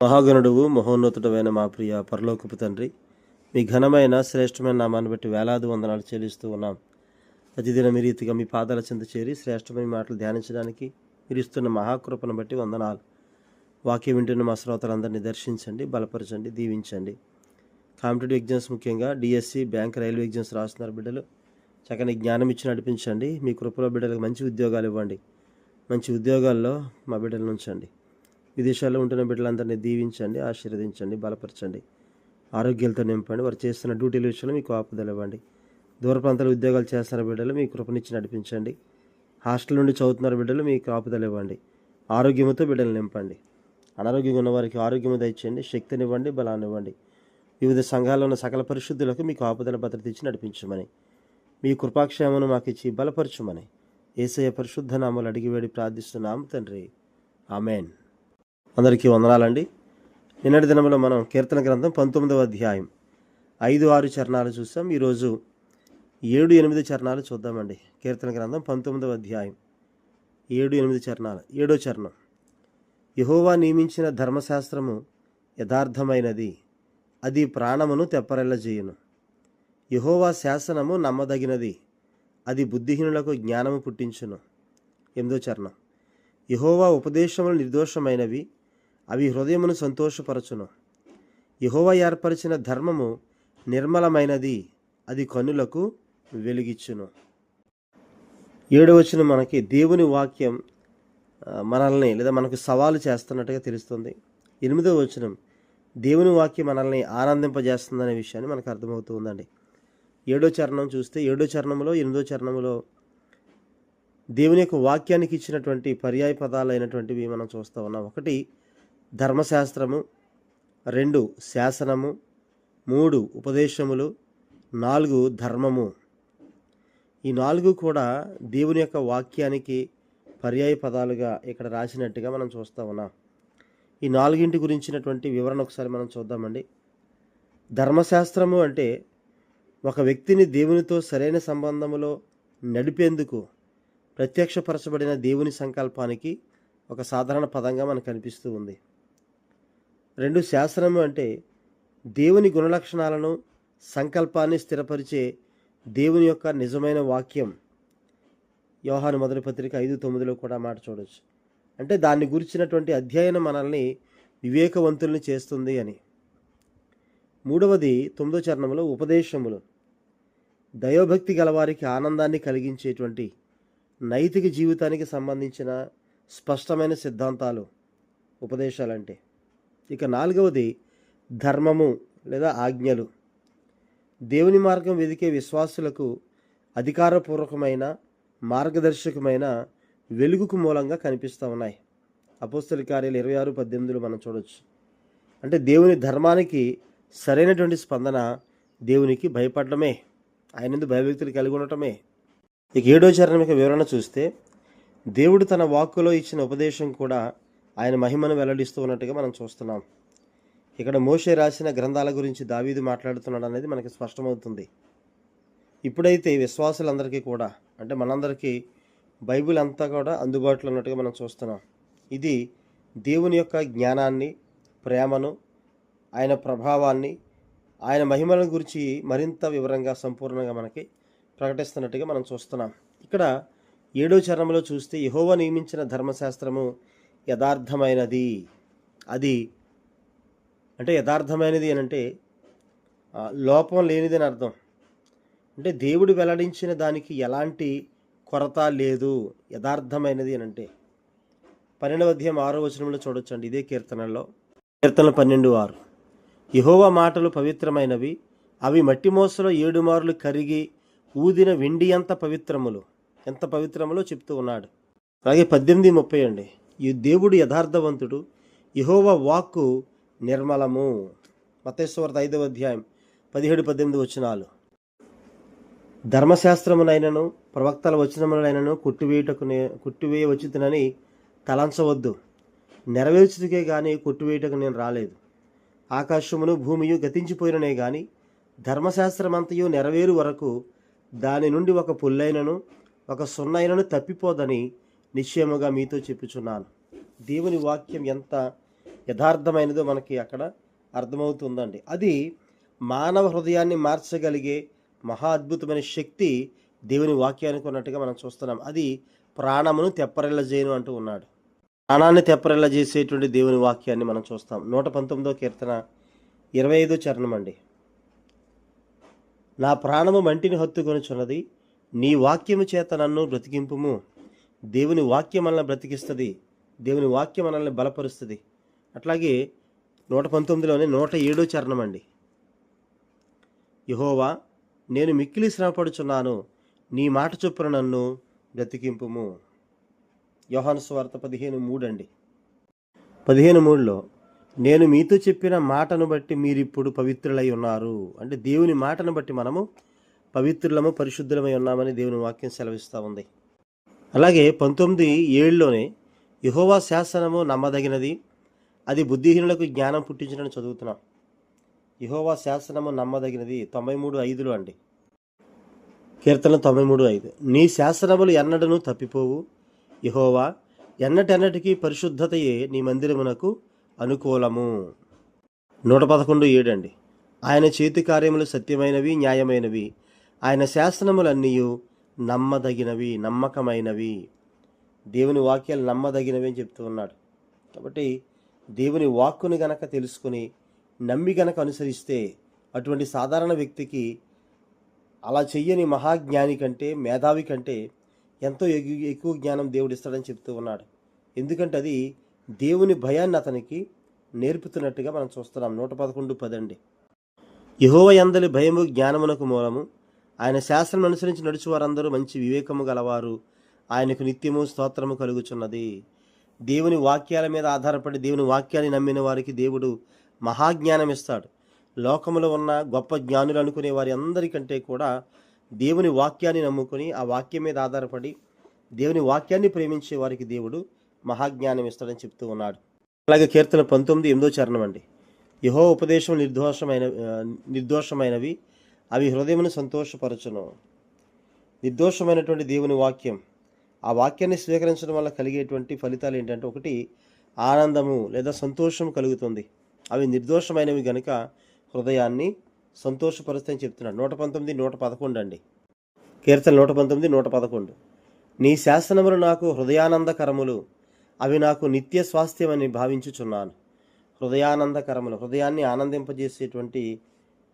మహాగణుడువు మహోన్నతుడమైన మా ప్రియ పరలోకపు తండ్రి, మీ ఘనమైన శ్రేష్టమైన నామాన్ని బట్టి వేలాది వందనాలు చెల్లిస్తూ ఉన్నాం. ప్రతిదినం మీ రీతిగా మీ పాదాల చెంత చేరి శ్రేష్టమైన మాటలు ధ్యానించడానికి మీరు ఇస్తున్న మహాకృపను బట్టి వందనాలు. వాక్యం వింటున్న మా శ్రోతలందరినీ దర్శించండి, బలపరచండి, దీవించండి. కాంపిటేటివ్ ఎగ్జామ్స్, ముఖ్యంగా డిఎస్సి, బ్యాంక్, రైల్వే ఎగ్జామ్స్ రాస్తున్నారు బిడ్డలు. చక్కని జ్ఞానం ఇచ్చి నడిపించండి. మీ కృపలో బిడ్డలకు మంచి ఉద్యోగాలు ఇవ్వండి. మంచి ఉద్యోగాల్లో మా బిడ్డలను ఉంచండి. విదేశాల్లో ఉంటున్న బిడ్డలందరినీ దీవించండి, ఆశీర్వదించండి, బలపరచండి, ఆరోగ్యాలతో నింపండి. వారు చేస్తున్న డ్యూటీల విషయంలో మీకు ఆపుదలు ఇవ్వండి. దూర ప్రాంతాల ఉద్యోగాలు చేస్తున్న బిడ్డలు మీ కృపనిచ్చి నడిపించండి. హాస్టల్ నుండి చదువుతున్న బిడ్డలు మీకు ఆపుదలు ఇవ్వండి. ఆరోగ్యంతో బిడ్డలు నింపండి. అనారోగ్యంగా ఉన్న వారికి ఆరోగ్యము దయచేయండి, శక్తినివ్వండి, బలాన్ని ఇవ్వండి. వివిధ సంఘాల్లో ఉన్న సకల పరిశుద్ధులకు మీకు ఆపుదల భద్రత ఇచ్చి నడిపించమని, మీ కృపాక్షేమను మాకు ఇచ్చి బలపరచుమని యేసయ్య పరిశుద్ధ నామములు అడిగి వేడి ప్రార్థిస్తున్నాము తండ్రి, ఆమెన్. అందరికీ వందనాలండి. నిన్నటి దినంలో మనం కీర్తన గ్రంథం 19వ అధ్యాయం 5-6 చరణాలు చూసాం. ఈరోజు 7-8 చరణాలు చూద్దామండి. కీర్తన గ్రంథం 19వ అధ్యాయం 7-8 చరణాలు. 7వ చరణం: యెహోవా నియమించిన ధర్మశాస్త్రము యథార్థమైనది, అది ప్రాణమును తెప్పరెల్లజేయును. యెహోవా శాసనము నమ్మదగినది, అది బుద్ధిహీనులకు జ్ఞానము పుట్టించును. 8వ చరణం: యెహోవా ఉపదేశములు నిర్దోషమైనవి, అవి హృదయమును సంతోషపరచును. యెహోవా ఏర్పరిచిన ధర్మము నిర్మలమైనది, అది కన్నులకు వెలుగిచ్చును. 7వ వచనం మనకి దేవుని వాక్యం మనల్ని లేదా మనకు సవాలు చేస్తున్నట్టుగా తెలుస్తుంది. 8వ వచనం దేవుని వాక్యం మనల్ని ఆనందింపజేస్తుందనే విషయాన్ని మనకు అర్థమవుతూ ఉందండి. 7వ చరణం చూస్తే 7వ చరణంలో 8వ చరణంలో దేవుని యొక్క వాక్యానికి ఇచ్చినటువంటి పర్యాయ పదాలు అయినటువంటివి మనం చూస్తూ ఉన్నాం. 1 ధర్మశాస్త్రము, 2 శాసనము, 3 ఉపదేశములు, 4 ధర్మము. ఈ 4 కూడా దేవుని యొక్క వాక్యానికి పర్యాయ పదాలుగా ఇక్కడ రాసినట్టుగా మనం చూస్తూ ఉన్నాం. ఈ 4 గురించినటువంటి వివరణ ఒకసారి మనం చూద్దామండి. ధర్మశాస్త్రము అంటే ఒక వ్యక్తిని దేవునితో సరైన సంబంధములో నడిపేందుకు ప్రత్యక్షపరచబడిన దేవుని సంకల్పానికి ఒక సాధారణ పదంగా మనకు కనిపిస్తూ ఉంది. 2 శాసనము అంటే దేవుని గుణలక్షణాలను, సంకల్పాన్ని స్థిరపరిచే దేవుని యొక్క నిజమైన వాక్యం. యోహాను మొదటి పత్రిక 5:9 కూడా మాట చూడవచ్చు. అంటే దాన్ని గురించినటువంటి అధ్యయనం మనల్ని వివేకవంతుల్ని చేస్తుంది అని. 3వది 9వ చరణంలో ఉపదేశములు, దైవభక్తి గలవారికి ఆనందాన్ని కలిగించేటువంటి నైతిక జీవితానికి సంబంధించిన స్పష్టమైన సిద్ధాంతాలు ఉపదేశాలంటే. ఇక 4వది ధర్మము లేదా ఆజ్ఞలు, దేవుని మార్గం వెదికే విశ్వాసులకు అధికారపూర్వకమైన, మార్గదర్శకమైన వెలుగుకు మూలంగా కనిపిస్తూ ఉన్నాయి. అపోస్తలుల కార్యాలు 26:18 మనం చూడవచ్చు. అంటే దేవుని ధర్మానికి సరైనటువంటి స్పందన దేవునికి భయపడటమే, ఆయనందు భయభక్తులు కలిగి ఉండటమే. ఇక 7వ చరణం యొక్క వివరణ చూస్తే దేవుడు తన వాక్కులో ఇచ్చిన ఉపదేశం కూడా ఆయన మహిమను వెల్లడిస్తూ ఉన్నట్టుగా మనం చూస్తున్నాం. ఇక్కడ మోషే రాసిన గ్రంథాల గురించి దావీదు మాట్లాడుతున్నాడు అనేది మనకి స్పష్టమవుతుంది. ఇప్పుడైతే విశ్వాసులందరికీ కూడా, అంటే మనందరికీ బైబిల్ అంతా కూడా అందుబాటులో ఉన్నట్టుగా మనం చూస్తున్నాం. ఇది దేవుని యొక్క జ్ఞానాన్ని, ప్రేమను, ఆయన ప్రభావాన్ని, ఆయన మహిమల గురించి మరింత వివరంగా, సంపూర్ణంగా మనకి ప్రకటిస్తున్నట్టుగా మనం చూస్తున్నాం. ఇక్కడ 7వ చరణంలో చూస్తే యెహోవా నియమించిన ధర్మశాస్త్రము యథార్థమైనది. అది అంటే యథార్థమైనది అని అంటే లోపం లేనిది అని అర్థం. అంటే దేవుడు వెల్లడించిన దానికి ఎలాంటి కొరత లేదు, యథార్థమైనది అని అంటే. 12వ అధ్యాయం 6వ వచనంలో చూడొచ్చండి, ఇదే కీర్తనలో. కీర్తన 12:6: యెహోవా మాటలు పవిత్రమైనవి, అవి మట్టి మోసలో 7 మార్లు కరిగి ఊదిన వెండి అంత పవిత్రములు. ఎంత పవిత్రములో చెప్తూ ఉన్నాడు. అలాగే 18:30 అండి: ఈ దేవుడు యథార్థవంతుడు, యెహోవా వాక్కు నిర్మలము. మత్తయి సువార్త 5వ అధ్యాయం 17-18 వచనాలు: ధర్మశాస్త్రమునైనను ప్రవక్తల వచనములైనను కొట్టివేయవచ్చునని తలంచవద్దు. నెరవేర్చుటకే గాని కొట్టివేయటకు నేను రాలేదు. ఆకాశమును భూమియు గతించిపోయిననే గాని ధర్మశాస్త్రమంతయు నెరవేరు వరకు దాని నుండి ఒక పుల్లైనను ఒక సున్నైనను తప్పిపోదని నిశ్చయముగా మీతో చెప్పుచున్నాను. దేవుని వాక్యం ఎంత యథార్థమైనదో మనకి అక్కడ అర్థమవుతుందండి. అది మానవ హృదయాన్ని మార్చగలిగే మహా అద్భుతమైన శక్తి దేవుని వాక్యానికి ఉన్నట్టుగా మనం చూస్తున్నాం. అది ప్రాణమును తెప్పరిల్లజేయును అంటూ ఉన్నాడు. ప్రాణాన్ని తెప్పరిల్లజేసేటువంటి దేవుని వాక్యాన్ని మనం చూస్తాం. 119వ కీర్తన 25వ చరణం అండి. నా ప్రాణము మంటిని హత్తుకొనుచున్నది, నీ వాక్యము చేత నన్ను బ్రతికింపుము. దేవుని వాక్యం మనల్ని బ్రతికిస్తుంది. దేవుని వాక్యం మనల్ని బలపరుస్తుంది. అట్లాగే 119లోనే 107వ చరణం అండి. యెహోవా, నేను మిక్కిలి శ్రమపడుచున్నాను, నీ మాట చొప్పున నన్ను బ్రతికింపుము. యోహాను సువార్త 15:3 అండి. 15:3లో నేను మీతో చెప్పిన మాటను బట్టి మీరిప్పుడు పవిత్రులై ఉన్నారు. అంటే దేవుని మాటను బట్టి మనము పవిత్రులము, పరిశుద్ధులమై ఉన్నామని దేవుని వాక్యం సెలవిస్తూ ఉంది. అలాగే 19:7లోనే యెహోవా శాసనము నమ్మదగినది, అది బుద్ధిహీనులకు జ్ఞానం పుట్టించినని చదువుతున్నాం. యెహోవా శాసనము నమ్మదగినది 93:5లో అండి. కీర్తన 93:5. నీ శాసనములు ఎన్నడను తప్పిపోవు యెహోవా, ఎన్నటెన్నటికీ పరిశుద్ధతయే నీ మందిరమునకు అనుకూలము. 111:7 అండి. ఆయన చేతి కార్యములు సత్యమైనవి, న్యాయమైనవి, ఆయన శాసనములన్నీయు నమ్మదగినవి, నమ్మకమైనవి. దేవుని వాక్యాలు నమ్మదగినవి అని చెప్తూ ఉన్నాడు. కాబట్టి దేవుని వాక్కుని గనక తెలుసుకుని నమ్మి గనక అనుసరిస్తే అటువంటి సాధారణ వ్యక్తికి అలా చెయ్యని మహాజ్ఞాని కంటే, మేధావి కంటే ఎంతో ఎక్కువ జ్ఞానం దేవుడు ఇస్తాడని చెప్తూ ఉన్నాడు. ఎందుకంటే అది దేవుని భయాన్ని అతనికి నేర్పుతున్నట్టుగా మనం చూస్తున్నాం. 111:10 అండి. యెహోవా యందలి భయము జ్ఞానమునకు మూలము, ఆయన శాసనం అనుసరించి నడుచు వారందరూ మంచి వివేకము గలవారు, ఆయనకు నిత్యము స్తోత్రము కలుగుచున్నది. దేవుని వాక్యాల మీద ఆధారపడి దేవుని వాక్యాన్ని నమ్మిన వారికి దేవుడు మహాజ్ఞానం ఇస్తాడు. లోకములో ఉన్న గొప్ప జ్ఞానులు అనుకునే వారి అందరికంటే కూడా దేవుని వాక్యాన్ని నమ్ముకొని ఆ వాక్యం మీద ఆధారపడి దేవుని వాక్యాన్ని ప్రేమించే వారికి దేవుడు మహాజ్ఞానం ఇస్తాడని చెప్తూ ఉన్నాడు. అలాగే కీర్తన 19:8వ చరణం అండి. యెహోవా ఉపదేశం నిర్దోషమైనవి, అవి హృదయమును సంతోషపరచును. నిర్దోషమైనటువంటి దేవుని వాక్యం, ఆ వాక్యాన్ని స్వీకరించడం వల్ల కలిగేటువంటి ఫలితాలు ఏంటంటే, ఒకటి ఆనందము లేదా సంతోషం కలుగుతుంది. అవి నిర్దోషమైనవి గనుక హృదయాన్ని సంతోషపరుస్తాయని చెప్తున్నాడు. 119, 111 అండి. కీర్తన 119, 111. నీ శాసనములు నాకు హృదయానందకరములు, అవి నాకు నిత్య స్వాస్థ్యమని భావించుచున్నాను. హృదయానందకరములు, హృదయాన్ని ఆనందింపజేసేటువంటి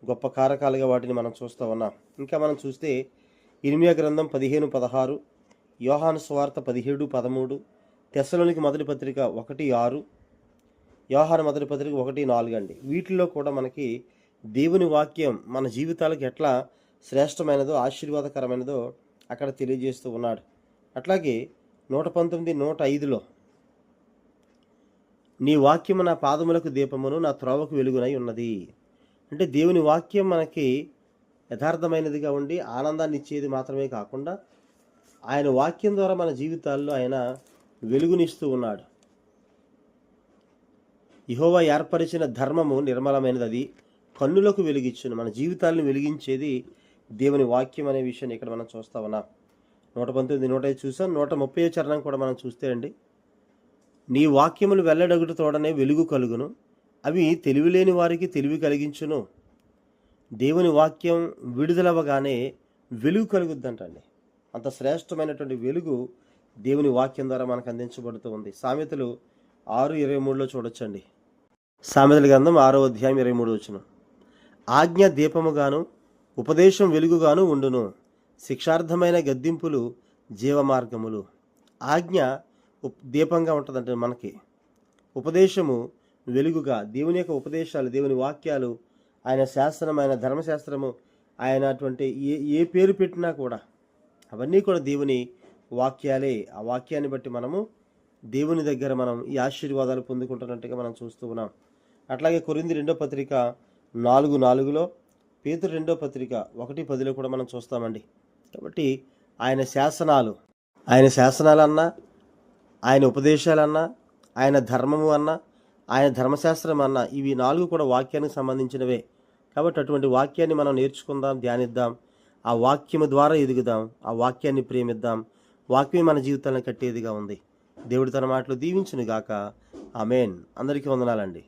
గొప్ప కారకాలుగా వాటిని మనం చూస్తూ ఉన్నాం. ఇంకా మనం చూస్తే ఇర్మియా గ్రంథం 15:16, యోహాను సువార్త 17:13, తెస్సలోనికి మొదటి పత్రిక 1:6, యోహాను మొదటి పత్రిక 1:4 అండి. వీటిల్లో కూడా మనకి దేవుని వాక్యం మన జీవితాలకు ఎట్లా శ్రేష్టమైనదో, ఆశీర్వాదకరమైనదో అక్కడ తెలియజేస్తూ ఉన్నాడు. అట్లాగే 119, 105లో నీ వాక్యము నా పాదములకు దీపమును, నా త్రోవకు వెలుగునై ఉన్నది. అంటే దేవుని వాక్యం మనకి యథార్థమైనదిగా ఉండి ఆనందాన్ని ఇచ్చేది మాత్రమే కాకుండా ఆయన వాక్యం ద్వారా మన జీవితాల్లో ఆయన వెలుగునిస్తూ ఉన్నాడు. యెహోవా ఏర్పరిచిన ధర్మము నిర్మలమైనది, అది కన్నులకు వెలిగించును. మన జీవితాలను వెలిగించేది దేవుని వాక్యం అనే విషయాన్ని ఇక్కడ మనం చూస్తా ఉన్నాం. 119, 105 చూసాం. 130 చరణం కూడా మనం చూస్తే అండి, నీ వాక్యములు వెల్లడగుట తోడనే వెలుగు కలుగును, అవి తెలివిలేని వారికి తెలివి కలిగించును. దేవుని వాక్యం విడుదలవ్వగానే వెలుగు కలుగుద్దంటండి. అంత శ్రేష్టమైనటువంటి వెలుగు దేవుని వాక్యం ద్వారా మనకు అందించబడుతూ ఉంది. సామెతలు 6:23లో చూడొచ్చండి. సామెతల గ్రంథం 6వ అధ్యాయం 23వ వచనం. ఆజ్ఞ దీపముగాను ఉపదేశం వెలుగుగాను ఉండును, శిక్షార్థమైన గద్దింపులు జీవమార్గములు. ఆజ్ఞ దీపంగా ఉంటుందంటే మనకి, ఉపదేశము వెలుగుగా, దేవుని యొక్క ఉపదేశాలు, దేవుని వాక్యాలు, ఆయన శాస్త్రం, ఆయన ధర్మశాస్త్రము, ఆయన అటువంటి ఏ పేరు పెట్టినా కూడా అవన్నీ కూడా దేవుని వాక్యాలే. ఆ వాక్యాన్ని బట్టి మనము దేవుని దగ్గర మనం ఈ ఆశీర్వాదాలు పొందుకుంటున్నట్టుగా మనం చూస్తూ ఉన్నాం. అట్లాగే కొరింథీ 2వ పత్రిక 4:4లో, పేతురు 2వ పత్రిక 1:10లో కూడా మనం చూస్తామండి. కాబట్టి ఆయన శాసనాలన్నా, ఆయన ఉపదేశాలన్నా, ఆయన ధర్మము అన్నా, ఆయన ధర్మశాస్త్రం అన్నా, ఇవి 4 కూడా వాక్యానికి సంబంధించినవే. కాబట్టి అటువంటి వాక్యాన్ని మనం నేర్చుకుందాం, ధ్యానిద్దాం, ఆ వాక్యము ద్వారా ఎదుగుదాం, ఆ వాక్యాన్ని ప్రేమిద్దాం. వాక్యమే మన జీవితాలను కట్టేదిగా ఉంది. దేవుడు తన మాటలు దీవించును గాక. ఆమేన్. అందరికీ వందనాలండి.